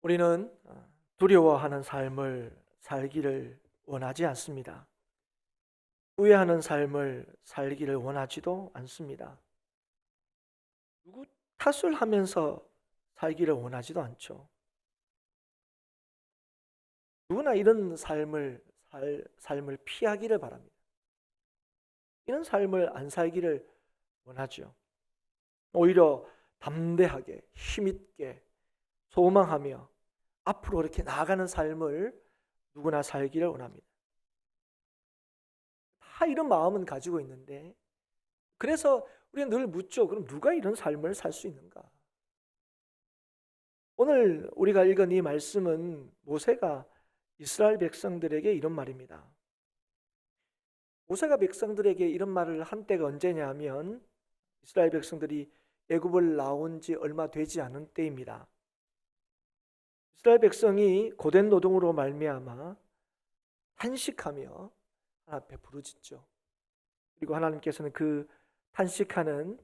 우리는 두려워하는 삶을 살기를 원하지 않습니다. 후회하는 삶을 살기를 원하지도 않습니다. 누구 탓을 하면서 살기를 원하지도 않죠. 누구나 이런 삶을 피하기를 바랍니다. 이런 삶을 안 살기를 원하죠. 오히려 담대하게, 힘있게, 소망하며 앞으로 이렇게 나아가는 삶을 누구나 살기를 원합니다. 다 이런 마음은 가지고 있는데, 그래서 우리는 늘 묻죠. 그럼 누가 이런 삶을 살 수 있는가? 오늘 우리가 읽은 이 말씀은 모세가 이스라엘 백성들에게 이런 말입니다. 모세가 백성들에게 이런 말을 한 때가 언제냐 하면 이스라엘 백성들이 애굽을 나온 지 얼마 되지 않은 때입니다. 이스라엘 백성이 고된 노동으로 말미암아 탄식하며 하나님 앞에 부르짖죠. 그리고 하나님께서는 그 탄식하는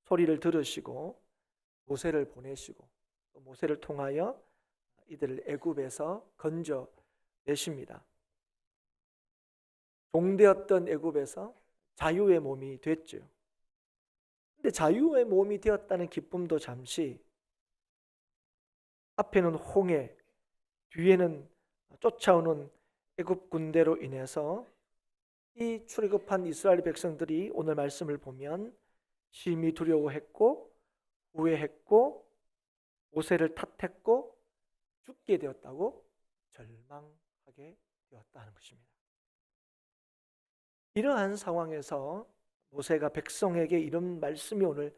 소리를 들으시고 모세를 보내시고 또 모세를 통하여 이들을 애굽에서 건져내십니다. 종되었던 애굽에서 자유의 몸이 됐죠. 근데 자유의 몸이 되었다는 기쁨도 잠시, 앞에는 홍해, 뒤에는 쫓아오는 애굽 군대로 인해서 이 출애굽한 이스라엘 백성들이 오늘 말씀을 보면 심히 두려워했고 후회했고 모세를 탓했고 죽게 되었다고 절망하게 되었다는 것입니다. 이러한 상황에서 모세가 백성에게 이런 말씀이 오늘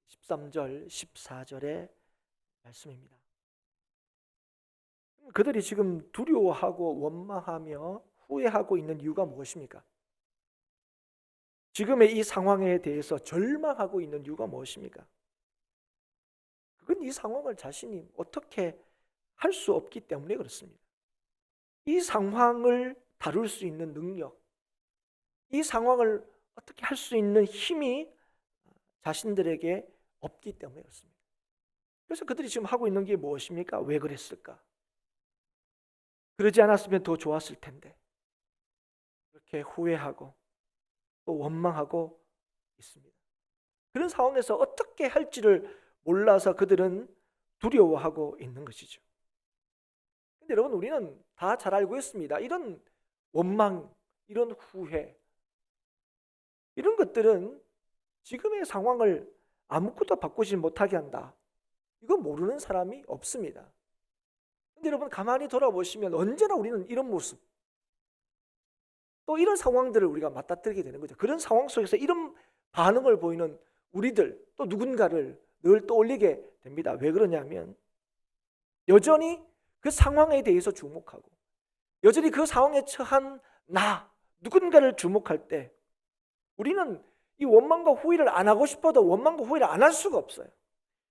13절, 14절의 말씀입니다. 그들이 지금 두려워하고 원망하며 후회하고 있는 이유가 무엇입니까? 지금의 이 상황에 대해서 절망하고 있는 이유가 무엇입니까? 그건 이 상황을 자신이 어떻게 할 수 없기 때문에 그렇습니다. 이 상황을 다룰 수 있는 능력, 이 상황을 어떻게 할 수 있는 힘이 자신들에게 없기 때문에 그렇습니다. 그래서 그들이 지금 하고 있는 게 무엇입니까? 왜 그랬을까? 그러지 않았으면 더 좋았을 텐데. 이렇게 후회하고 또 원망하고 있습니다. 그런 상황에서 어떻게 할지를 몰라서 그들은 두려워하고 있는 것이죠. 근데 여러분, 우리는 다 잘 알고 있습니다. 이런 원망, 이런 후회, 이런 것들은 지금의 상황을 아무것도 바꾸지 못하게 한다. 이건 모르는 사람이 없습니다. 근데 여러분, 가만히 돌아보시면 언제나 우리는 이런 모습, 또 이런 상황들을 우리가 맞닥뜨리게 되는 거죠. 그런 상황 속에서 이런 반응을 보이는 우리들, 또 누군가를 늘 떠올리게 됩니다. 왜 그러냐면 여전히 그 상황에 대해서 주목하고 여전히 그 상황에 처한 누군가를 주목할 때 우리는 이 원망과 후회를 안 하고 싶어도 원망과 후회를 안 할 수가 없어요.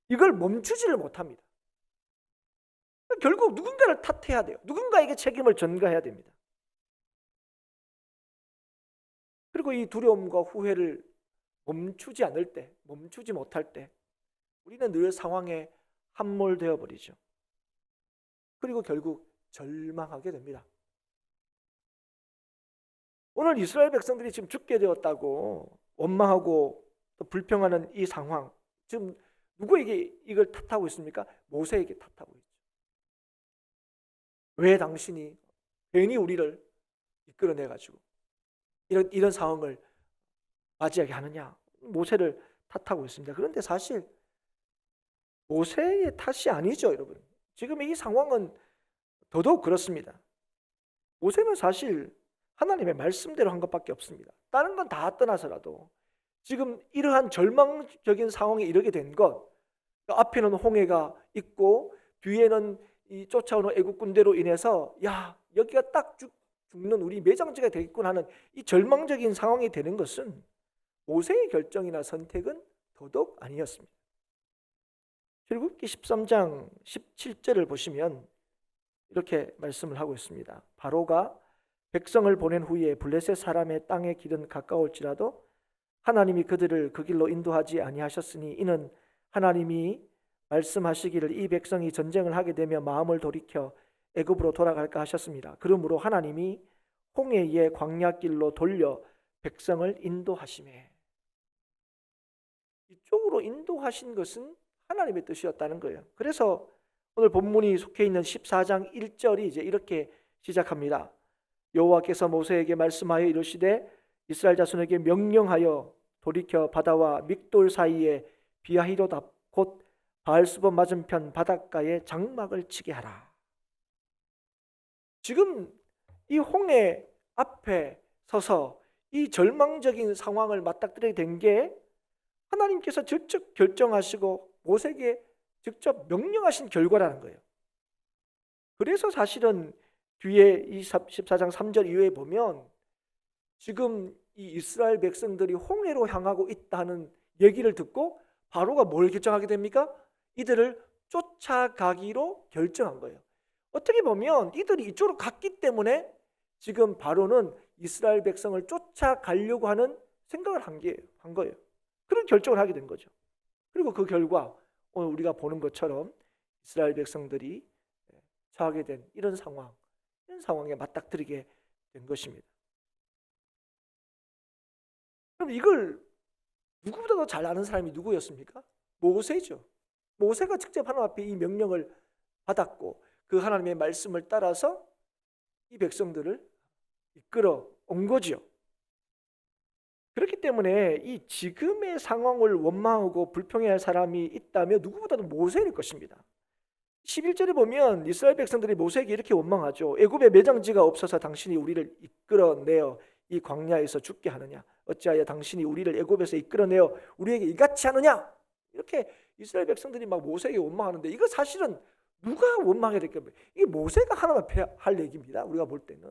이걸 멈추지를 못합니다. 결국 누군가를 탓해야 돼요. 누군가에게 책임을 전가해야 됩니다. 그리고 이 두려움과 후회를 멈추지 않을 때, 멈추지 못할 때 우리는 늘 상황에 함몰되어 버리죠. 그리고 결국 절망하게 됩니다. 오늘 이스라엘 백성들이 지금 죽게 되었다고 원망하고 또 불평하는 이 상황, 지금 누구에게 이걸 탓하고 있습니까? 모세에게 탓하고 있죠. 왜 당신이 괜히 우리를 이끌어내가지고 이런 상황을 맞이하게 하느냐? 모세를 탓하고 있습니다. 그런데 사실 모세의 탓이 아니죠, 여러분. 지금 이 상황은 더더욱 그렇습니다. 모세는 사실 하나님의 말씀대로 한 것밖에 없습니다. 다른 건 다 떠나서라도 지금 이러한 절망적인 상황에 이르게 된 것, 앞에는 홍해가 있고 뒤에는 이 쫓아오는 애국 군대로 인해서 여기가 딱 죽는 우리 매장지가 되겠군 하는 이 절망적인 상황이 되는 것은 모세의 결정이나 선택은 더더욱 아니었습니다. 출애굽기 13장 17절을 보시면 이렇게 말씀을 하고 있습니다. 바로가 백성을 보낸 후에 블레셋 사람의 땅의 길은 가까울지라도 하나님이 그들을 그 길로 인도하지 아니하셨으니 이는 하나님이 말씀하시기를 이 백성이 전쟁을 하게 되면 마음을 돌이켜 애굽으로 돌아갈까 하셨습니다. 그러므로 하나님이 홍해의 광야길로 돌려 백성을 인도하시매. 이쪽으로 인도하신 것은 하나님의 뜻이었다는 거예요. 그래서 오늘 본문이 속해 있는 14장 1절이 이제 이렇게 시작합니다. 여호와께서 모세에게 말씀하여 이르시되 이스라엘 자손에게 명령하여 돌이켜 바다와 믹돌 사이에 비하히로다 곧 바알스본 맞은편 바닷가에 장막을 치게 하라. 지금 이 홍해 앞에 서서 이 절망적인 상황을 맞닥뜨리게 된 게 하나님께서 직접 결정하시고 모세에게 직접 명령하신 결과라는 거예요. 그래서 사실은 뒤에 이 14장 3절 이후에 보면 지금 이 이스라엘 백성들이 홍해로 향하고 있다는 얘기를 듣고 바로가 뭘 결정하게 됩니까? 이들을 쫓아가기로 결정한 거예요. 어떻게 보면 이들이 이쪽으로 갔기 때문에 지금 바로는 이스라엘 백성을 쫓아가려고 하는 생각을 한 거예요. 그런 결정을 하게 된 거죠. 그리고 그 결과 오늘 우리가 보는 것처럼 이스라엘 백성들이 처하게 된 이런 상황에 맞닥뜨리게 된 것입니다. 그럼 이걸 누구보다도 잘 아는 사람이 누구였습니까? 모세죠. 모세가 직접 하나님 앞에 이 명령을 받았고 그 하나님의 말씀을 따라서 이 백성들을 이끌어 온 거지요. 그렇기 때문에 이 지금의 상황을 원망하고 불평해할 사람이 있다면 누구보다도 모세일 것입니다. 11절에 보면 이스라엘 백성들이 모세에게 이렇게 원망하죠. 애굽에 매장지가 없어서 당신이 우리를 이끌어내어 이 광야에서 죽게 하느냐? 어찌하여 당신이 우리를 애굽에서 이끌어내어 우리에게 이같이 하느냐? 이렇게 이스라엘 백성들이 막 모세에게 원망하는데 이거 사실은 누가 원망해야 될 겁니까? 이게 모세가 하나님 앞에 할 얘기입니다. 우리가 볼 때는.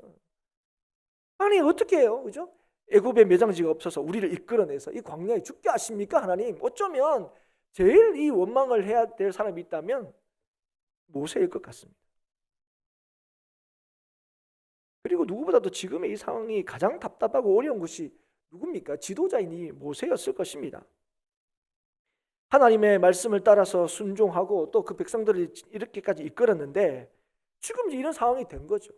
아니 어떻게 해요? 그죠? 애굽에 매장지가 없어서 우리를 이끌어내서 이 광야에 죽게 하십니까? 하나님. 어쩌면 제일 이 원망을 해야 될 사람이 있다면 모세일 것 같습니다. 그리고 누구보다도 지금의 이 상황이 가장 답답하고 어려운 것이 누굽니까? 지도자이니 모세였을 것입니다. 하나님의 말씀을 따라서 순종하고 또 그 백성들을 이렇게까지 이끌었는데 지금 이런 상황이 된 거죠.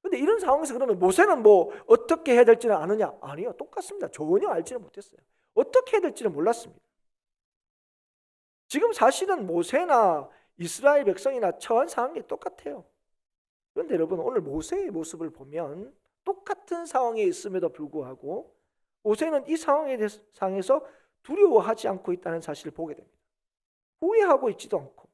근데 이런 상황에서 그러면 모세는 뭐 어떻게 해야 될지는 아느냐? 아니요, 똑같습니다. 전혀 알지는 못했어요. 어떻게 해야 될지는 몰랐습니다. 지금 사실은 모세나 이스라엘 백성이나 처한 상황이 똑같아요. 그런데 여러분 오늘 모세의 모습을 보면 똑같은 상황에 있음에도 불구하고 모세는 이 상황에서 두려워하지 않고 있다는 사실을 보게 됩니다. 후회하고 있지도 않고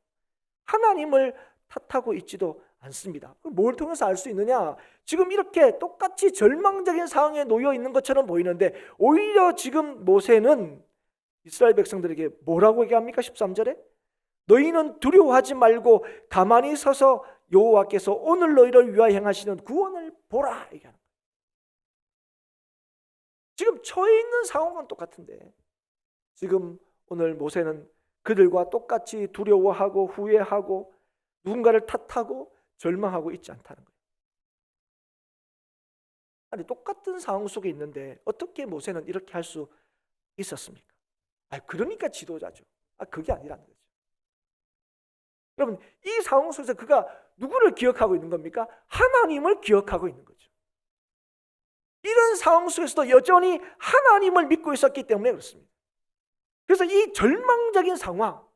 하나님을 탓하고 있지도 않습니다. 뭘 통해서 알 수 있느냐? 지금 이렇게 똑같이 절망적인 상황에 놓여 있는 것처럼 보이는데 오히려 지금 모세는 이스라엘 백성들에게 뭐라고 얘기합니까? 13절에 너희는 두려워하지 말고 가만히 서서 여호와께서 오늘 너희를 위하여 행하시는 구원을 보라 얘기하는 거예요. 지금 처해 있는 상황은 똑같은데 지금 오늘 모세는 그들과 똑같이 두려워하고 후회하고 누군가를 탓하고 절망하고 있지 않다는 거예요. 아니 똑같은 상황 속에 있는데 어떻게 모세는 이렇게 할 수 있었습니까? 그러니까 지도자죠. 그게 아니라는 거죠. 여러분 이 상황 속에서 그가 누구를 기억하고 있는 겁니까? 하나님을 기억하고 있는 거죠. 이런 상황 속에서도 여전히 하나님을 믿고 있었기 때문에 그렇습니다. 그래서 이 절망적인 상황,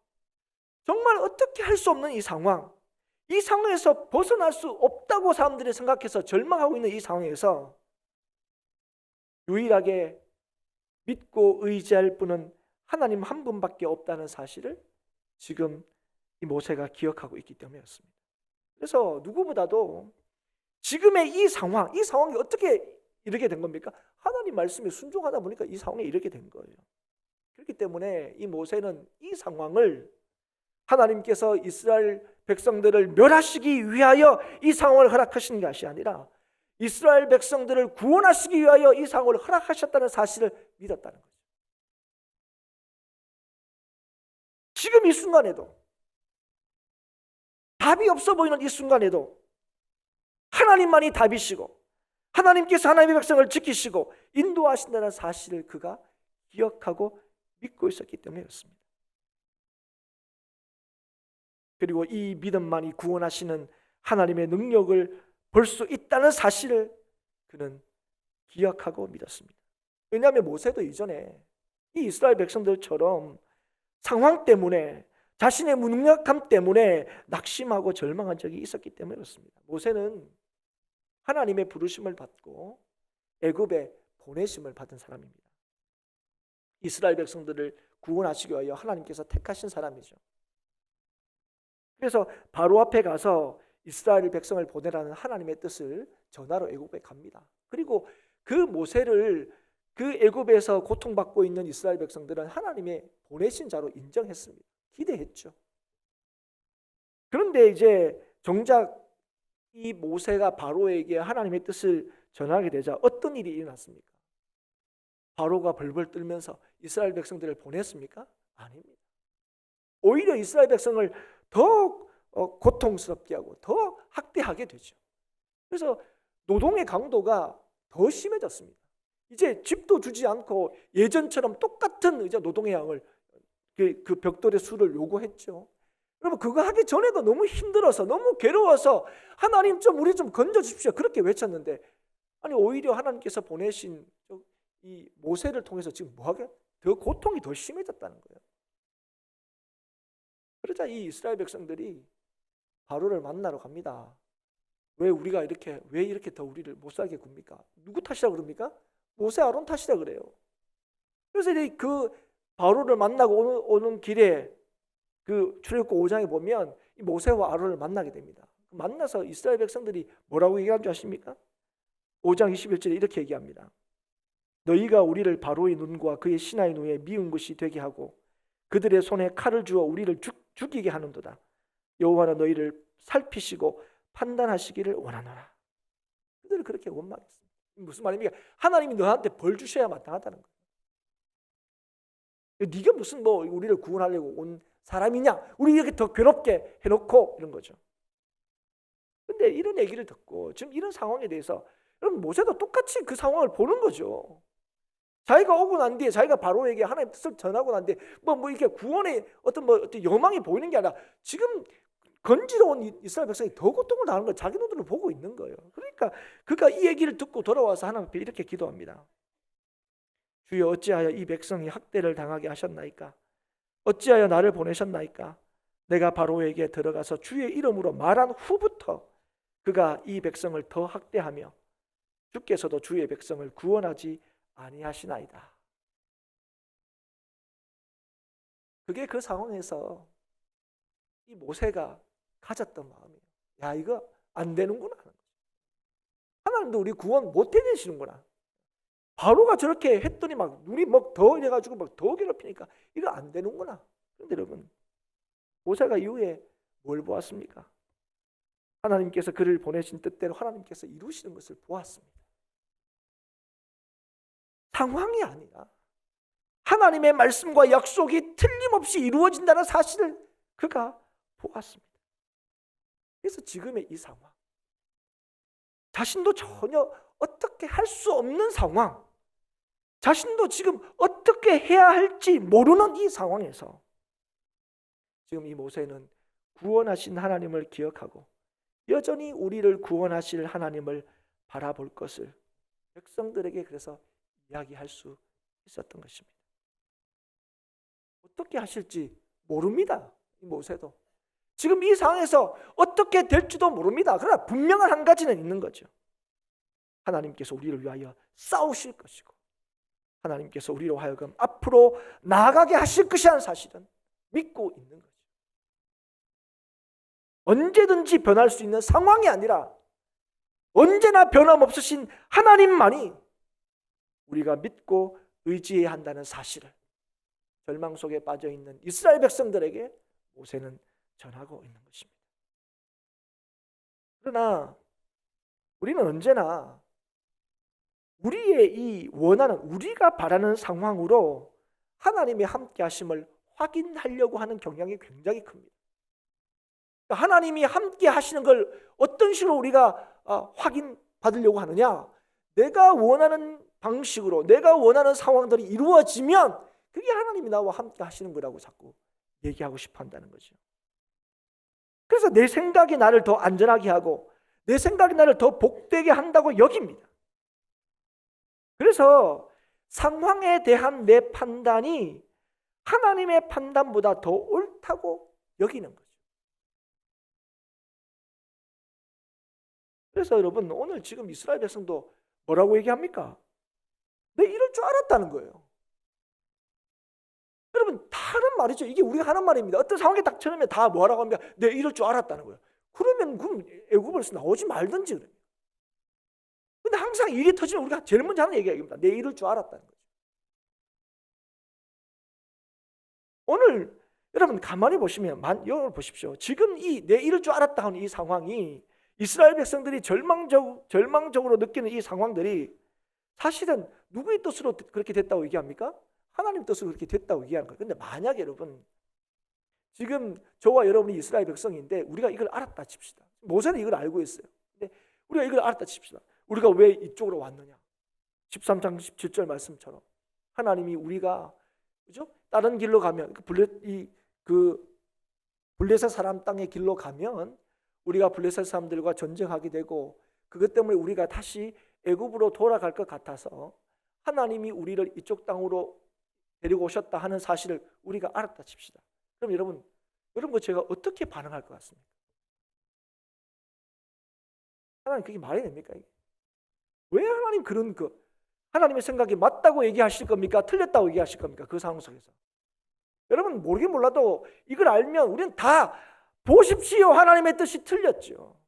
정말 어떻게 할 수 없는 이 상황에서 벗어날 수 없다고 사람들이 생각해서 절망하고 있는 이 상황에서 유일하게 믿고 의지할 분은 하나님 한 분밖에 없다는 사실을 지금 이 모세가 기억하고 있기 때문이었습니다. 그래서 누구보다도 지금의 이 상황이 어떻게 이렇게 된 겁니까? 하나님 말씀에 순종하다 보니까 이 상황에 이렇게 된 거예요. 그렇기 때문에 이 모세는 이 상황을 하나님께서 이스라엘 백성들을 멸하시기 위하여 이 상황을 허락하시는 것이 아니라 이스라엘 백성들을 구원하시기 위하여 이 상황을 허락하셨다는 사실을 믿었다는 거죠. 지금 이 순간에도 답이 없어 보이는 이 순간에도 하나님만이 답이시고 하나님께서 하나님의 백성을 지키시고 인도하신다는 사실을 그가 기억하고 믿고 있었기 때문이었습니다. 그리고 이 믿음만이 구원하시는 하나님의 능력을 볼 수 있다는 사실을 그는 기억하고 믿었습니다. 왜냐하면 모세도 이전에 이 이스라엘 백성들처럼 상황 때문에, 자신의 무능력함 때문에 낙심하고 절망한 적이 있었기 때문에 그렇습니다. 모세는 하나님의 부르심을 받고 애굽에 보내심을 받은 사람입니다. 이스라엘 백성들을 구원하시기 위하여 하나님께서 택하신 사람이죠. 그래서 바로 앞에 가서 이스라엘 백성을 보내라는 하나님의 뜻을 전하러 애굽에 갑니다. 그리고 그 모세를 그 애굽에서 고통받고 있는 이스라엘 백성들은 하나님의 보내신 자로 인정했습니다. 기대했죠. 그런데 이제 정작 이 모세가 바로에게 하나님의 뜻을 전하게 되자 어떤 일이 일어났습니까? 바로가 벌벌 떨면서 이스라엘 백성들을 보냈습니까? 아닙니다. 오히려 이스라엘 백성을 더 고통스럽게 하고 더 학대하게 되죠. 그래서 노동의 강도가 더 심해졌습니다. 이제 집도 주지 않고 예전처럼 똑같은 이제 노동의 양을, 그 벽돌의 수를 요구했죠. 여러분, 그거 하기 전에도 너무 힘들어서 너무 괴로워서 하나님 좀 우리 좀 건져 주십시오 그렇게 외쳤는데, 아니 오히려 하나님께서 보내신 이 모세를 통해서 지금 뭐하게 더 고통이 더 심해졌다는 거예요. 그러자 이 이스라엘 백성들이 바로를 만나러 갑니다. 왜 이렇게 더 우리를 못 살게 굽니까? 누구 탓이라 그럽니까? 모세 아론 탓이라 그래요. 그래서 그 바로를 만나고 오는 길에 그 출애굽기 5장에 보면 이 모세와 아론을 만나게 됩니다. 만나서 이스라엘 백성들이 뭐라고 얘기한 줄 아십니까? 5장 21절에 이렇게 얘기합니다. 너희가 우리를 바로의 눈과 그의 신하의 눈에 미운 것이 되게 하고 그들의 손에 칼을 주어 우리를 죽이게 하는도다. 여호와는 너희를 살피시고 판단하시기를 원하노라. 그들을 그렇게 원망했습니다. 무슨 말입니까? 하나님이 너한테 벌 주셔야 마땅하다는 거예요. 네가 무슨 우리를 구원하려고 온 사람이냐? 우리 이렇게 더 괴롭게 해놓고 이런 거죠. 근데 이런 얘기를 듣고 지금 이런 상황에 대해서 여러분, 모세도 똑같이 그 상황을 보는 거죠. 자기가 오고 난 뒤에 자기가 바로에게 하나님의 뜻을 전하고 난 뒤에 이렇게 구원의 어떤 여망이 보이는 게 아니라 지금 건지러운 이스라엘 백성이 더 고통을 당하는 걸 자기 눈으로 보고 있는 거예요. 그러니까 그가 이 얘기를 듣고 돌아와서 하나님 앞에 이렇게 기도합니다. 주여, 어찌하여 이 백성이 학대를 당하게 하셨나이까? 어찌하여 나를 보내셨나이까? 내가 바로에게 들어가서 주의 이름으로 말한 후부터 그가 이 백성을 더 학대하며 주께서도 주의 백성을 구원하지 아니하시나이다. 그게 그 상황에서 이 모세가 가졌던 마음이에요. 야, 이거 안 되는구나. 하나님도 우리 구원 못 해내시는구나. 바로가 저렇게 했더니 눈이 더 이래가지고 더 괴롭히니까 이거 안 되는구나. 그런데 여러분, 모세가 이후에 뭘 보았습니까? 하나님께서 그를 보내신 뜻대로 하나님께서 이루시는 것을 보았습니다. 상황이 아니라 하나님의 말씀과 약속이 틀림없이 이루어진다는 사실을 그가 보았습니다. 그래서 지금의 이 상황, 자신도 전혀 어떻게 할 수 없는 상황, 자신도 지금 어떻게 해야 할지 모르는 이 상황에서 지금 이 모세는 구원하신 하나님을 기억하고 여전히 우리를 구원하실 하나님을 바라볼 것을 백성들에게 그래서 이야기할 수 있었던 것입니다. 어떻게 하실지 모릅니다. 이 모세도 지금 이 상황에서 어떻게 될지도 모릅니다. 그러나 분명한 한 가지는 있는 거죠. 하나님께서 우리를 위하여 싸우실 것이고 하나님께서 우리로 하여금 앞으로 나아가게 하실 것이라는 사실은 믿고 있는 거죠. 언제든지 변할 수 있는 상황이 아니라 언제나 변함없으신 하나님만이 우리가 믿고 의지해야 한다는 사실을 절망 속에 빠져있는 이스라엘 백성들에게 모세는 전하고 있는 것입니다. 그러나 우리는 언제나 우리의 이 원하는, 우리가 바라는 상황으로 하나님의 함께 하심을 확인하려고 하는 경향이 굉장히 큽니다. 하나님이 함께 하시는 걸 어떤 식으로 우리가 확인받으려고 하느냐? 내가 원하는 방식으로 내가 원하는 상황들이 이루어지면 그게 하나님이 나와 함께 하시는 거라고 자꾸 얘기하고 싶어 한다는 거죠. 그래서 내 생각이 나를 더 안전하게 하고 내 생각이 나를 더 복되게 한다고 여깁니다. 그래서 상황에 대한 내 판단이 하나님의 판단보다 더 옳다고 여기는 거죠. 그래서 여러분, 오늘 지금 이스라엘 백성도 뭐라고 얘기합니까? 내 이럴 줄 알았다는 거예요. 여러분, 다 하는 말이죠. 이게 우리가 하는 말입니다. 어떤 상황에 딱 처음에 다 뭐라고 합니까? 내 이럴 줄 알았다는 거예요. 그럼 애굽에서 나오지 말든지 그래요. 근데 항상 일이 터지면 우리가 제일 먼저 하는 얘기입니다. 내 이럴 줄 알았다는 거죠. 오늘 여러분 가만히 보시면 여러분 보십시오. 지금 이 내 이럴 줄 알았다 하는 이 상황이 이스라엘 백성들이 절망적으로 느끼는 이 상황들이 사실은 누구의 뜻으로 그렇게 됐다고 얘기합니까? 하나님 뜻으로 그렇게 됐다고 얘기하는 거예요. 근데 만약에 여러분 지금 저와 여러분이 이스라엘 백성인데 우리가 이걸 알았다 칩시다. 모세는 이걸 알고 있어요. 근데 우리가 이걸 알았다 칩시다. 우리가 왜 이쪽으로 왔느냐? 13장 17절 말씀처럼 하나님이 우리가 그죠? 다른 길로 가면 블레셋 사람 땅의 길로 가면 우리가 블레셋 사람들과 전쟁하게 되고 그것 때문에 우리가 다시 애굽으로 돌아갈 것 같아서 하나님이 우리를 이쪽 땅으로 데리고 오셨다 하는 사실을 우리가 알았다 칩시다. 그럼 여러분 제가 어떻게 반응할 것 같습니까? 하나님 그게 말이 됩니까? 왜 하나님 하나님의 생각이 맞다고 얘기하실 겁니까? 틀렸다고 얘기하실 겁니까? 그 상황 속에서. 여러분 모르긴 몰라도 이걸 알면 우리는 다 보십시오. 하나님의 뜻이 틀렸죠.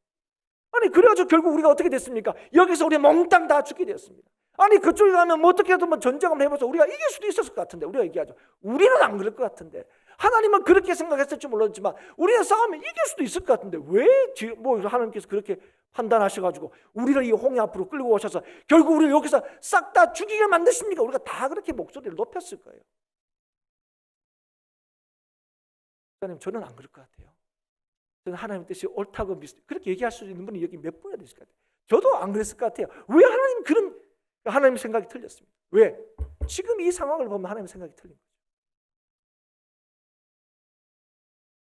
아니 그래가지고 결국 우리가 어떻게 됐습니까? 여기서 우리 몽땅 다 죽게 되었습니다. 아니 그쪽에 가면 뭐 어떻게 해도 전쟁 한번 해봐서 우리가 이길 수도 있었을 것 같은데 우리가 얘기하죠. 우리는 안 그럴 것 같은데 하나님은 그렇게 생각했을지 몰랐지만 우리는 싸우면 이길 수도 있을 것 같은데 왜 하나님께서 그렇게 판단하셔가지고 우리를 이 홍해 앞으로 끌고 오셔서 결국 우리를 여기서 싹 다 죽이게 만드십니까? 우리가 다 그렇게 목소리를 높였을 거예요. 하나님 저는 안 그럴 것 같아요. 저는 하나님의 뜻이 옳다고 그렇게 얘기할 수 있는 분이 여기 몇 분이나 되실 것 같아요. 저도 안 그랬을 것 같아요. 왜 하나님 생각이 틀렸습니다. 왜? 지금 이 상황을 보면 하나님 생각이 틀린 거죠.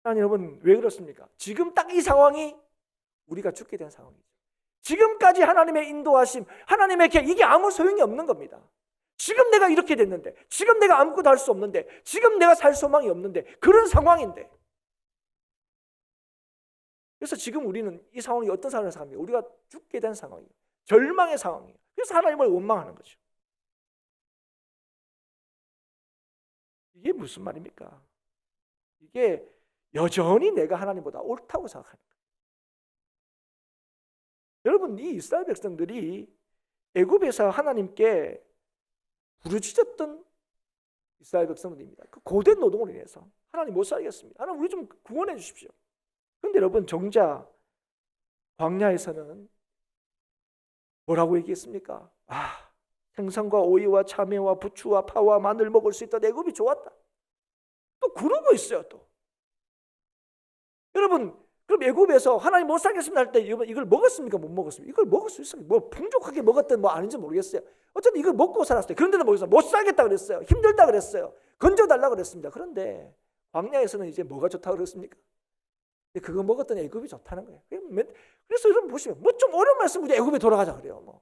하나님 여러분 왜 그렇습니까? 지금 딱 이 상황이 우리가 죽게 된 상황이죠. 지금까지 하나님의 인도하심, 하나님의 계획 이게 아무 소용이 없는 겁니다. 지금 내가 이렇게 됐는데, 지금 내가 아무것도 할 수 없는데, 지금 내가 살 소망이 없는데 그런 상황인데. 그래서 지금 우리는 이 상황이 어떤 상황을 생각합니까? 우리가 죽게 된 상황이에요. 절망의 상황이에요. 그래서 하나님을 원망하는 거죠. 이게 무슨 말입니까? 이게 여전히 내가 하나님보다 옳다고 생각하는 거예요. 여러분 이 이스라엘 백성들이 애굽에서 하나님께 부르짖었던 이스라엘 백성들입니다. 그 고된 노동으로 인해서 하나님 못 살겠습니다. 하나님 우리 좀 구원해 주십시오. 그런데 여러분 정작 광야에서는 뭐라고 얘기했습니까? 생선과 오이와 참외와 부추와 파와 마늘 먹을 수 있다. 애굽이 좋았다. 또 그러고 있어요. 또 여러분 그럼 애굽에서 하나님 못 살겠습니다 할 때 이걸 먹었습니까? 못 먹었습니까? 이걸 먹을 수 있어요. 뭐 풍족하게 먹었든 뭐 아닌지 모르겠어요. 어쨌든 이걸 먹고 살았어요. 그런데도 모르겠어요. 못 살겠다 그랬어요. 힘들다 그랬어요. 건져달라 그랬습니다. 그런데 광야에서는 이제 뭐가 좋다고 그랬습니까? 그거 먹었더니 애굽이 좋다는 거예요. 그래서 여러분 보시면 뭐 좀 어려운 말씀 우리 애굽에 돌아가자 그래요. 뭐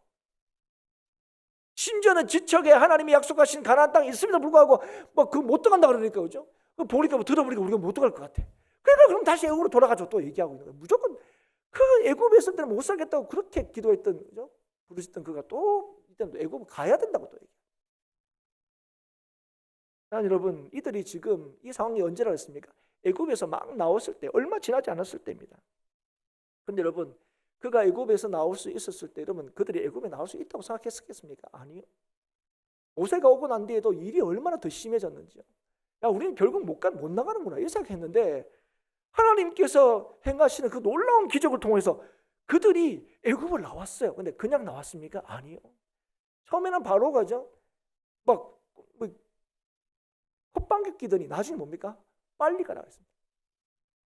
심지어는 지척에 하나님이 약속하신 가나안 땅이 있음에도 불구하고 뭐 그 못 들어간다 그러니까 그죠? 그 보니까 들어보니까 우리가 못 들어갈 것 같아. 그러니까 그럼 다시 애굽으로 돌아가죠. 또 얘기하고 있는 거예요. 무조건 그 애굽에 있을 때는 못 살겠다고 그렇게 기도했던 그죠? 부르셨던 그가 또 이때는 애굽 가야 된다고 또 얘기해요. 여러분 이들이 지금 이 상황이 언제라고 했습니까? 애굽에서 막 나왔을 때 얼마 지나지 않았을 때입니다. 그런데 여러분 그가 애굽에서 나올 수 있었을 때 여러분 그들이 애굽에 나올 수 있다고 생각했겠습니까? 아니요. 모세가 오고 난 뒤에도 일이 얼마나 더 심해졌는지요. 야 우리는 결국 못 나가는구나 이 생각했는데 하나님께서 행하시는 그 놀라운 기적을 통해서 그들이 애굽을 나왔어요. 근데 그냥 나왔습니까? 아니요. 처음에는 바로가죠. 막 헛방귀 끼더니 나중에 뭡니까? 빨리 가라 했습니다.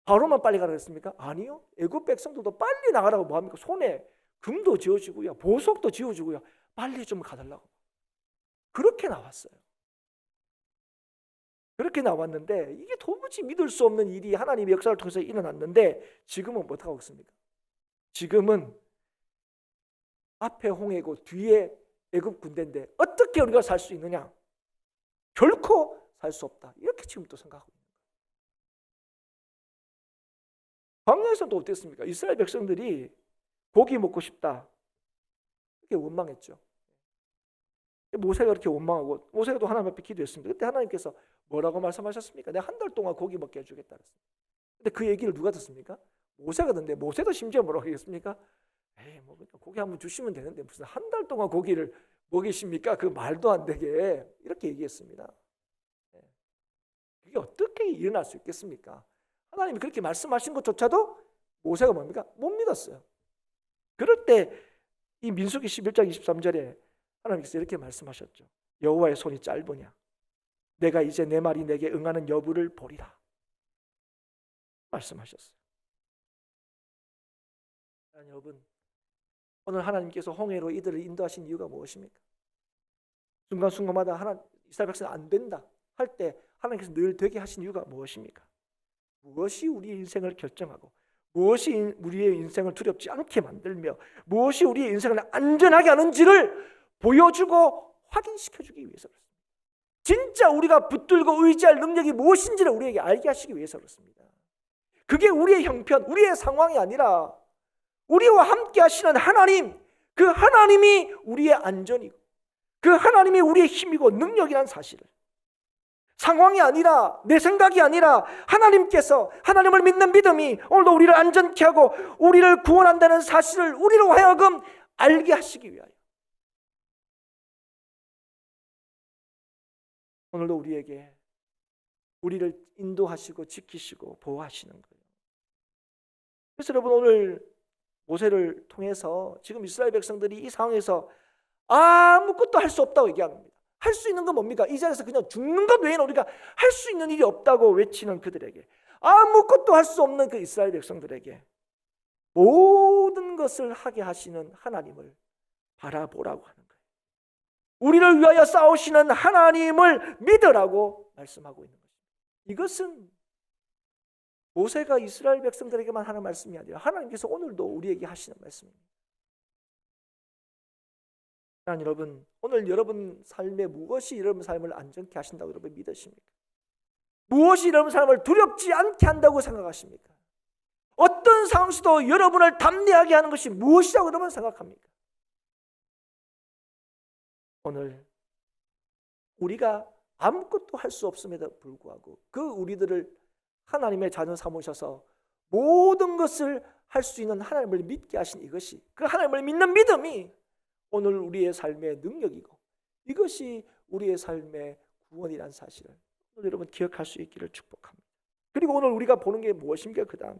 바로만 빨리 가라 했습니까? 아니요. 애굽 백성들도 빨리 나가라고 뭐합니까? 손에 금도 지어주고요. 보석도 지어주고요. 빨리 좀 가달라고. 그렇게 나왔어요. 그렇게 나왔는데 이게 도무지 믿을 수 없는 일이 하나님의 역사를 통해서 일어났는데 지금은 못하고 있습니까? 지금은 앞에 홍해고 뒤에 애굽 군대인데 어떻게 우리가 살 수 있느냐? 결코 살 수 없다. 이렇게 지금 또 생각하고 있는 거예요. 광야에서도 어땠습니까? 이스라엘 백성들이 고기 먹고 싶다. 이렇게 원망했죠. 모세가 그렇게 원망하고 모세가 또 하나님 앞에 기도했습니다. 그때 하나님께서 뭐라고 말씀하셨습니까? 내가 한 달 동안 고기 먹게 해주겠다 그랬습니다. 근데 그 얘기를 누가 듣습니까? 모세가 듣는데 모세도 심지어 뭐라고 하겠습니까? 에이 뭐 그냥 고기 한번 주시면 되는데 무슨 한 달 동안 고기를 먹이십니까? 그 말도 안 되게 이렇게 얘기했습니다. 그게 어떻게 일어날 수 있겠습니까? 하나님이 그렇게 말씀하신 것조차도 모세가 뭡니까? 못 믿었어요. 그럴 때 이 민수기 11장 23절에 하나님께서 이렇게 말씀하셨죠. 여호와의 손이 짧으냐? 내가 이제 내 말이 내게 응하는 여부를 보리라. 말씀하셨어요. 여러분, 오늘 하나님께서 홍해로 이들을 인도하신 이유가 무엇입니까? 순간순간마다 이스라엘 백성이 안 된다 할 때 하나님께서 늘 되게 하신 이유가 무엇입니까? 무엇이 우리의 인생을 결정하고 무엇이 우리의 인생을 두렵지 않게 만들며 무엇이 우리의 인생을 안전하게 하는지를 보여주고 확인시켜주기 위해서 그렇습니다. 진짜 우리가 붙들고 의지할 능력이 무엇인지를 우리에게 알게 하시기 위해서 그렇습니다. 그게 우리의 형편, 우리의 상황이 아니라 우리와 함께 하시는 하나님, 그 하나님이 우리의 안전이고 그 하나님이 우리의 힘이고 능력이라는 사실을, 상황이 아니라 내 생각이 아니라 하나님께서, 하나님을 믿는 믿음이 오늘도 우리를 안전케 하고 우리를 구원한다는 사실을 우리로 하여금 알게 하시기 위하여 오늘도 우리에게 우리를 인도하시고 지키시고 보호하시는 거예요. 그래서 여러분, 오늘 모세를 통해서 지금 이스라엘 백성들이 이 상황에서 아무것도 할 수 없다고 얘기합니다. 할 수 있는 건 뭡니까? 이 자리에서 그냥 죽는 것 외에는 우리가 할 수 있는 일이 없다고 외치는 그들에게, 아무것도 할 수 없는 그 이스라엘 백성들에게 모든 것을 하게 하시는 하나님을 바라보라고 하는 거예요. 우리를 위하여 싸우시는 하나님을 믿으라고 말씀하고 있는 것입니다. 이것은 모세가 이스라엘 백성들에게만 하는 말씀이 아니라 하나님께서 오늘도 우리에게 하시는 말씀입니다. 여러분, 오늘 여러분 삶에 무엇이 여러분 삶을 안전케 하신다고 여러분 믿으십니까? 무엇이 여러분 삶을 두렵지 않게 한다고 생각하십니까? 어떤 상황 속도 여러분을 담대하게 하는 것이 무엇이라고 여러분 생각합니까? 오늘 우리가 아무것도 할 수 없음에도 불구하고 그 우리들을 하나님의 자녀 삼으셔서 모든 것을 할 수 있는 하나님을 믿게 하신 이것이, 그 하나님을 믿는 믿음이 오늘 우리의 삶의 능력이고 이것이 우리의 삶의 구원이라는 사실을 오늘 여러분 기억할 수 있기를 축복합니다. 그리고 오늘 우리가 보는 게 무엇입니까? 그 다음에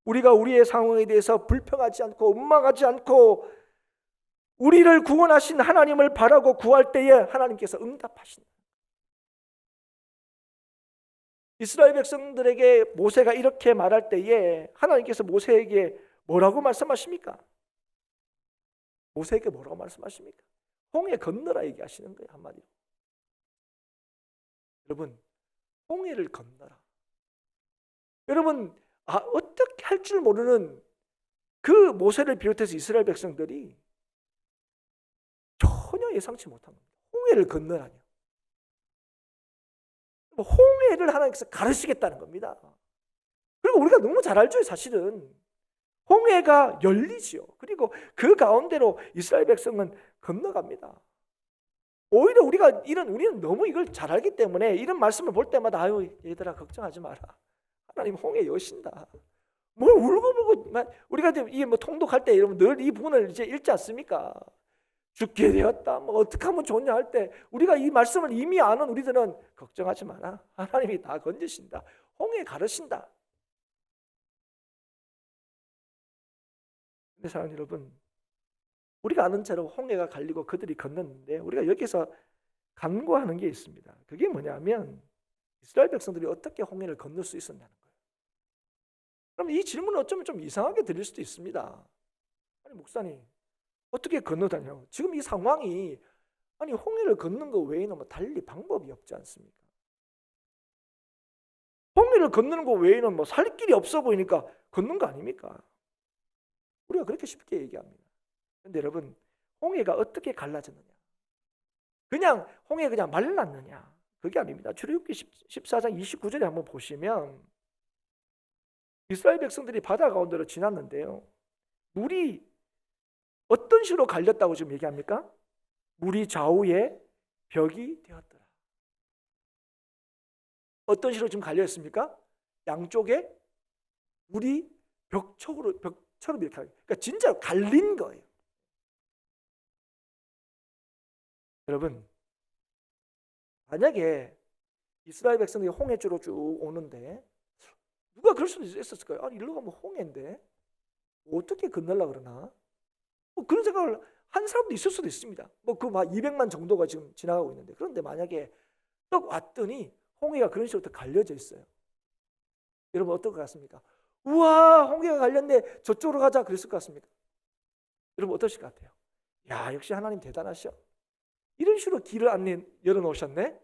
우리가 우리의 상황에 대해서 불평하지 않고 원망하지 않고 우리를 구원하신 하나님을 바라고 구할 때에 하나님께서 응답하신다. 이스라엘 백성들에게 모세가 이렇게 말할 때에 하나님께서 모세에게 뭐라고 말씀하십니까? 모세에게 뭐라고 말씀하십니까? 홍해 건너라 얘기하시는 거예요, 한마디로. 여러분, 홍해를 건너라. 여러분, 어떻게 할 줄 모르는 그 모세를 비롯해서 이스라엘 백성들이 전혀 예상치 못한 겁니다. 홍해를 건너라뇨. 홍해를 하나님께서 가르치겠다는 겁니다. 그리고 우리가 너무 잘 알죠, 사실은. 홍해가 열리지요. 그리고 그 가운데로 이스라엘 백성은 건너갑니다. 오히려 우리는 너무 이걸 잘 알기 때문에 이런 말씀을 볼 때마다 아유 얘들아 걱정하지 마라. 하나님 홍해 여신다. 뭘 울고불고 우리가 이게 뭐 통독할 때 여러분 늘 이 부분을 이제 읽지 않습니까? 죽게 되었다. 뭐 어떻게 하면 좋냐 할 때 우리가 이 말씀을 이미 아는 우리들은 걱정하지 마라. 하나님이 다 건지신다. 홍해 가르신다. 근데 사랑 여러분, 우리가 아는 대로 홍해가 갈리고 그들이 건넜는데 우리가 여기서 간구하는 게 있습니다. 그게 뭐냐면 이스라엘 백성들이 어떻게 홍해를 건널 수 있었냐는 거예요. 그럼 이 질문은 어쩌면 좀 이상하게 들릴 수도 있습니다. 아니 목사님 어떻게 건너다냐고. 지금 이 상황이 아니 홍해를 걷는 거 외에는 뭐 달리 방법이 없지 않습니까? 홍해를 건너는 거 외에는 뭐 살 길이 없어 보이니까 걷는 거 아닙니까? 우리가 그렇게 쉽게 얘기합니다. 근데 여러분, 홍해가 어떻게 갈라졌느냐? 그냥 홍해가 그냥 말랐느냐? 그게 아닙니다. 출애굽기 14장 29절에 한번 보시면 이스라엘 백성들이 바다 가운데로 지났는데요. 물이 어떤 식으로 갈렸다고 지금 얘기합니까? 물이 좌우에 벽이 되었더라. 어떤 식으로 지금 갈렸습니까? 양쪽에 물이 벽처럼 이렇게, 그러니까 진짜로 갈린 거예요. 여러분, 만약에 이스라엘 백성들이 홍해 쪽으로 쭉 오는데 누가 그럴 수도 있었을까요? 아니, 이리로 가면 홍해인데 어떻게 건너려고 그러나? 뭐 그런 생각을 한 사람도 있을 수도 있습니다. 뭐 그 막 200만 정도가 지금 지나가고 있는데, 그런데 만약에 딱 왔더니 홍해가 그런 식으로 갈려져 있어요. 여러분 어떨 것 같습니까? 우와, 홍해가 갈렸네, 저쪽으로 가자 그랬을 것 같습니까? 여러분 어떠실 것 같아요? 야, 역시 하나님 대단하셔. 이런 식으로 길을 안내 열어놓으셨네.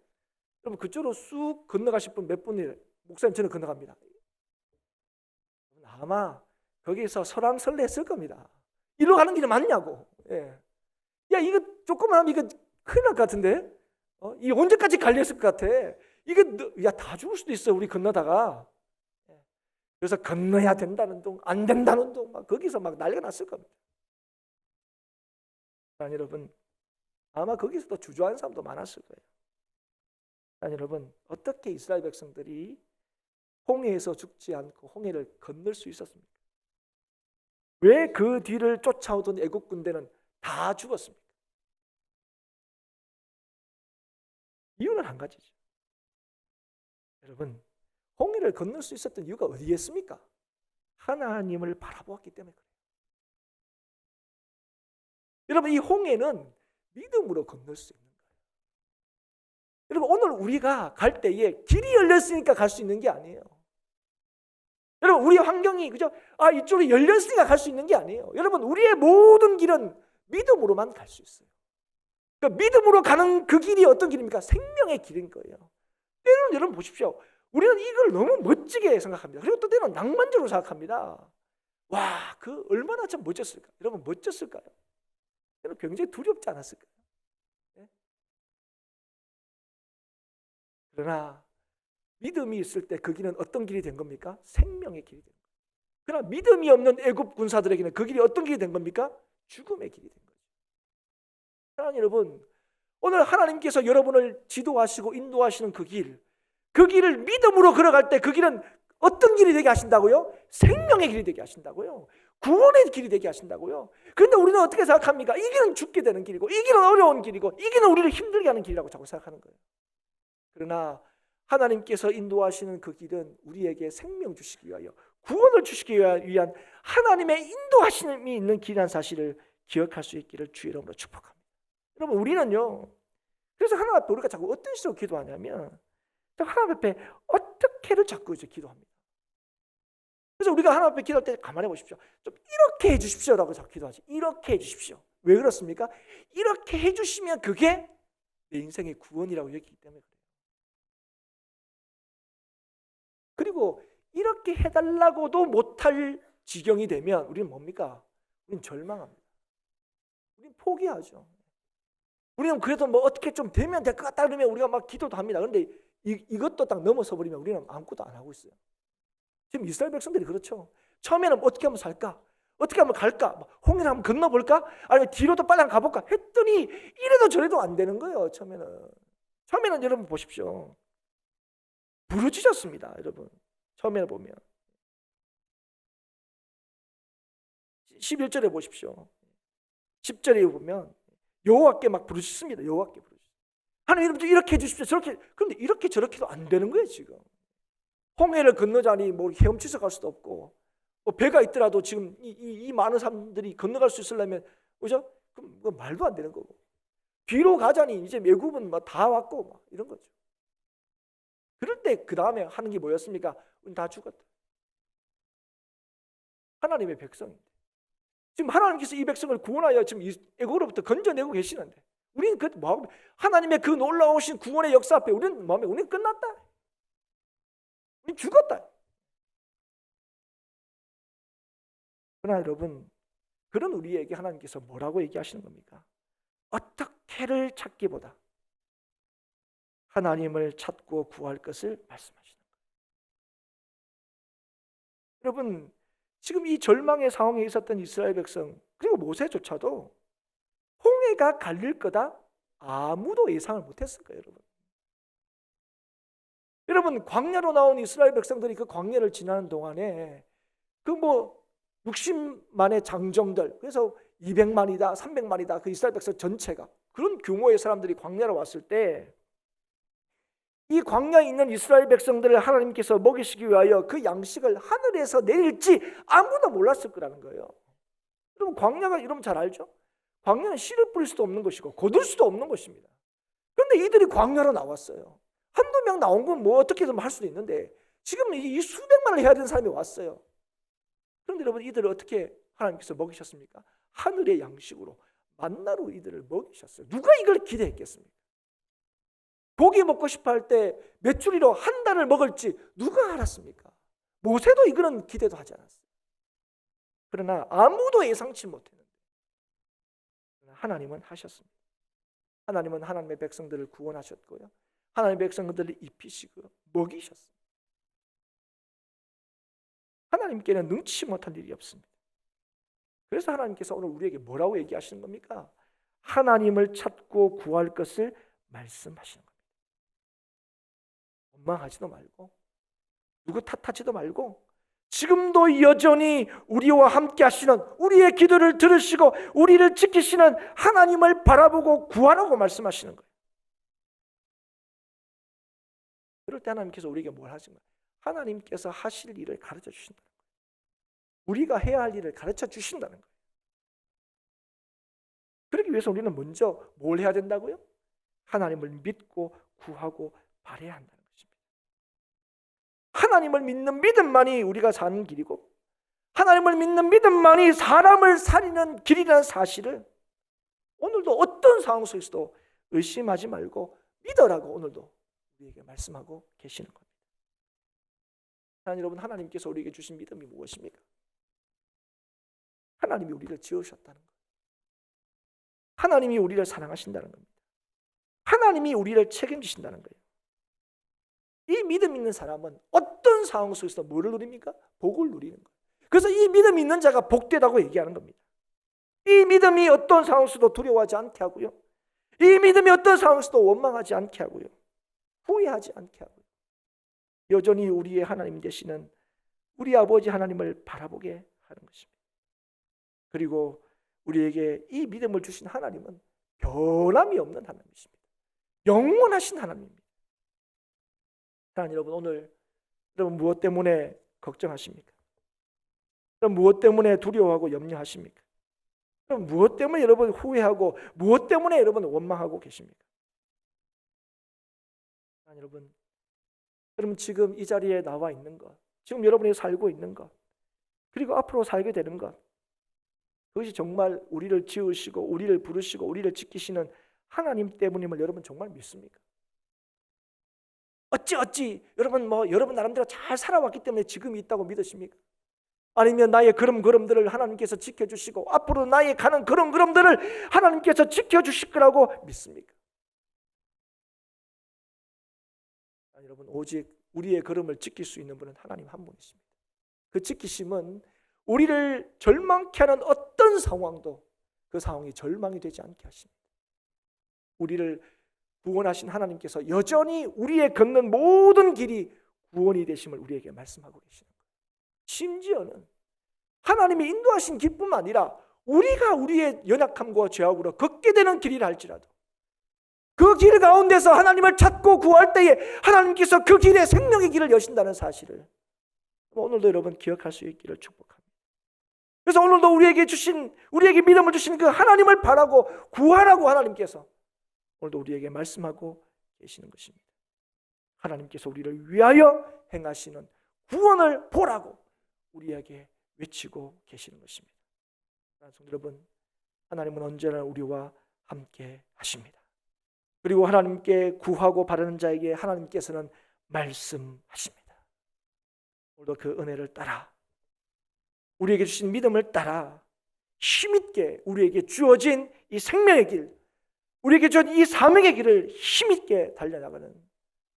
여러분 그쪽으로 쑥 건너가실 분 몇 분이 목사님 저는 건너갑니다. 아마 거기에서 설왕설래했을 겁니다. 이리로 가는 길이 맞냐고. 예. 야, 이거 조금만 하면 이거 큰일 날 것 같은데? 이 언제까지 갈렸을 것 같아? 이거 야, 다 죽을 수도 있어, 우리 건너다가. 그래서 건너야 된다는 둥, 안 된다는 둥, 막 거기서 막 난리가 났을 겁니다. 여러분, 아마 거기서도 주저하는 사람도 많았을 거예요. 여러분, 어떻게 이스라엘 백성들이 홍해에서 죽지 않고 홍해를 건널 수 있었습니까? 왜 그 뒤를 쫓아오던 애국 군대는 다 죽었습니까? 이유는 한 가지죠. 여러분, 홍해를 건널 수 있었던 이유가 어디에 있습니까? 하나님을 바라보았기 때문에 그래요. 여러분, 이 홍해는 믿음으로 건널 수 있는 거예요. 여러분, 오늘 우리가 갈 때에 길이 열렸으니까 갈 수 있는 게 아니에요. 여러분, 우리 환경이 그죠? 이쪽으로 열렸으니까 갈 수 있는 게 아니에요. 여러분, 우리의 모든 길은 믿음으로만 갈 수 있어요. 그러니까 믿음으로 가는 그 길이 어떤 길입니까? 생명의 길인 거예요. 때로는 여러분 보십시오. 우리는 이걸 너무 멋지게 생각합니다. 그리고 또 때로는 낭만적으로 생각합니다. 와, 그 얼마나 참 멋졌을까? 여러분 멋졌을까요? 여러분 굉장히 두렵지 않았을까요? 네? 그러나 믿음이 있을 때 그 길은 어떤 길이 된 겁니까? 생명의 길이 된 거예요. 그러나 믿음이 없는 애굽 군사들에게는 그 길이 어떤 길이 된 겁니까? 죽음의 길이 된 거죠. 사랑하는 여러분, 오늘 하나님께서 여러분을 지도하시고 인도하시는 그 길을 믿음으로 걸어갈 때 그 길은 어떤 길이 되게 하신다고요? 생명의 길이 되게 하신다고요. 구원의 길이 되게 하신다고요. 그런데 우리는 어떻게 생각합니까? 이 길은 죽게 되는 길이고, 이 길은 어려운 길이고, 이 길은 우리를 힘들게 하는 길이라고 자꾸 생각하는 거예요. 그러나 하나님께서 인도하시는 그 길은 우리에게 생명 주시기 위하여, 구원을 주시기 위한 하나님의 인도하심이 있는 길이라는 사실을 기억할 수 있기를 주의 이름으로 축복합니다. 여러분, 우리는요, 그래서 하나님 앞에 우리가 자꾸 어떤 식으로 기도하냐면 하나님 앞에 어떻게를 자꾸 이제 기도합니다. 그래서 우리가 하나님 앞에 기도할 때 가만히 보십시오. 좀 이렇게 해주십시오라고 자꾸 기도하지. 이렇게 해주십시오. 왜 그렇습니까? 이렇게 해주시면 그게 내 인생의 구원이라고 여기기 때문에 그래요. 그리고 이렇게 해달라고도 못할 지경이 되면 우리는 뭡니까? 우리는 절망합니다. 우리는 포기하죠. 우리는 그래도 뭐 어떻게 좀 되면 될 것 같다 그러면 우리가 막 기도도 합니다. 그런데 이것도 딱 넘어서 버리면 우리는 아무것도 안 하고 있어요. 지금 이스라엘 백성들이 그렇죠. 처음에는 어떻게 하면 살까? 어떻게 하면 갈까? 홍해를 한번 건너볼까? 아니면 뒤로도 빨리 한번 가볼까? 했더니 이래도 저래도 안 되는 거예요. 처음에는 여러분 보십시오. 부르짖었습니다. 여러분 처음에 보면 11절에 보십시오. 10절에 보면 여호와께 막 부르짖습니다. 여호와께 부르짖습니다. 하나님 이렇게 해주십시오. 저렇게. 그런데 이렇게 저렇게도 안 되는 거예요. 지금 홍해를 건너자니 뭐 헤엄치서 갈 수도 없고, 뭐 배가 있더라도 지금 이 많은 사람들이 건너갈 수 있으려면 그죠? 그럼 말도 안 되는 거고, 뒤로 가자니 이제 애굽은 뭐 다 왔고 막 이런 거죠. 그럴 때 그 다음에 하는 게 뭐였습니까? 우린 다 죽었다. 하나님의 백성인데 지금 하나님께서 이 백성을 구원하여 지금 애굽으로부터 건져내고 계시는데 우리는 그 마음, 하나님의 그 놀라우신 구원의 역사 앞에 우리는 마음에 우리는 끝났다. 죽었다. 그러나 여러분, 그런 우리에게 하나님께서 뭐라고 얘기하시는 겁니까? 어떻게를 찾기보다 하나님을 찾고 구할 것을 말씀하시는 거예요. 여러분, 지금 이 절망의 상황에 있었던 이스라엘 백성, 그리고 모세조차도 홍해가 갈릴 거다 아무도 예상을 못했을 거예요. 여러분, 광야로 나온 이스라엘 백성들이 그 광야를 지나는 동안에 그 60만의 장정들, 그래서 200만이다 300만이다 그 이스라엘 백성 전체가, 그런 규모의 사람들이 광야로 왔을 때 이 광야에 있는 이스라엘 백성들을 하나님께서 먹이시기 위하여 그 양식을 하늘에서 내릴지 아무도 몰랐을 거라는 거예요. 여러분, 광야가 여러분 잘 알죠? 광야는 씨를 뿌릴 수도 없는 것이고 거둘 수도 없는 것입니다. 그런데 이들이 광야로 나왔어요. 한두 명 나온 건 어떻게든 할 수도 있는데 지금 이 수백만을 해야 되는 사람이 왔어요. 그런데 여러분, 이들을 어떻게 하나님께서 먹이셨습니까? 하늘의 양식으로, 만나로 이들을 먹이셨어요. 누가 이걸 기대했겠습니까? 고기 먹고 싶어 할 때 메추리로 한 달을 먹을지 누가 알았습니까? 모세도 이거는 기대도 하지 않았어요. 그러나 아무도 예상치 못했는데 하나님은 하셨습니다. 하나님은 하나님의 백성들을 구원하셨고요, 하나님의 백성들을 입히시고 먹이셨습니다. 하나님께는 능치 못한 일이 없습니다. 그래서 하나님께서 오늘 우리에게 뭐라고 얘기하시는 겁니까? 하나님을 찾고 구할 것을 말씀하시는 겁니다. 원망하지도 말고 누구 탓하지도 말고 지금도 여전히 우리와 함께 하시는, 우리의 기도를 들으시고 우리를 지키시는 하나님을 바라보고 구하라고 말씀하시는 거예요. 그럴 때 하나님께서 우리에게 뭘 하시는 거예요? 하나님께서 하실 일을 가르쳐 주신다는 거예요. 우리가 해야 할 일을 가르쳐 주신다는 거예요. 그러기 위해서 우리는 먼저 뭘 해야 된다고요? 하나님을 믿고 구하고 바라야 한다는 것입니다. 하나님을 믿는 믿음만이 우리가 사는 길이고, 하나님을 믿는 믿음만이 사람을 살리는 길이라는 사실을 오늘도 어떤 상황 속에서도 의심하지 말고 믿으라고 오늘도 우리에게 말씀하고 계시는 겁니다. 하나님, 여러분, 하나님께서 우리에게 주신 믿음이 무엇입니까? 하나님이 우리를 지으셨다는 거예요. 하나님이 우리를 사랑하신다는 겁니다. 하나님이 우리를 책임지신다는 거예요. 이 믿음 있는 사람은 어떤 상황 속에서 뭐를 누립니까? 복을 누리는 거예요. 그래서 이 믿음 있는 자가 복되다고 얘기하는 겁니다. 이 믿음이 어떤 상황 속에서도 두려워하지 않게 하고요, 이 믿음이 어떤 상황 속에서도 원망하지 않게 하고요, 후회하지 않게 하고요, 여전히 우리의 하나님 되시는 우리 아버지 하나님을 바라보게 하는 것입니다. 그리고 우리에게 이 믿음을 주신 하나님은 변함이 없는 하나님이십니다. 영원하신 하나님입니다. 사랑하는 여러분, 오늘 여러분 무엇 때문에 걱정하십니까? 여러분 무엇 때문에 두려워하고 염려하십니까? 여러분 무엇 때문에 여러분 후회하고 무엇 때문에 여러분 원망하고 계십니까? 사랑하는 여러분 지금 이 자리에 나와 있는 것, 지금 여러분이 살고 있는 것, 그리고 앞으로 살게 되는 것, 그것이 정말 우리를 지으시고 우리를 부르시고 우리를 지키시는 하나님 때문임을 여러분 정말 믿습니까? 어찌 여러분 여러분 나름대로 잘 살아왔기 때문에 지금이 있다고 믿으십니까? 아니면 나의 걸음들을 하나님께서 지켜주시고 앞으로 나의 가는 걸음들을 하나님께서 지켜주실 거라고 믿습니까? 아니, 여러분, 오직 우리의 걸음을 지킬 수 있는 분은 하나님 한 분이십니다. 그 지키심은 우리를 절망케 하는 어떤 상황도 그 상황이 절망이 되지 않게 하십니다. 우리를 구원하신 하나님께서 여전히 우리의 걷는 모든 길이 구원이 되심을 우리에게 말씀하고 계시는 거예요. 심지어는 하나님이 인도하신 길뿐만 아니라 우리가 우리의 연약함과 죄악으로 걷게 되는 길이라 할지라도 그 길 가운데서 하나님을 찾고 구할 때에 하나님께서 그 길에 생명의 길을 여신다는 사실을 오늘도 여러분 기억할 수 있기를 축복합니다. 그래서 오늘도 우리에게 믿음을 주신 그 하나님을 바라고 구하라고 하나님께서 오늘도 우리에게 말씀하고 계시는 것입니다. 하나님께서 우리를 위하여 행하시는 구원을 보라고 우리에게 외치고 계시는 것입니다. 여러분, 하나님은 언제나 우리와 함께 하십니다. 그리고 하나님께 구하고 바라는 자에게 하나님께서는 말씀하십니다. 오늘도 그 은혜를 따라 우리에게 주신 믿음을 따라 힘있게 우리에게 주어진 이 생명의 길, 우리에게 주어진 이 사명의 길을 힘있게 달려나가는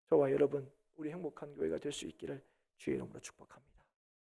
저와 여러분, 우리 행복한 교회가 될 수 있기를 주의 이름으로 축복합니다.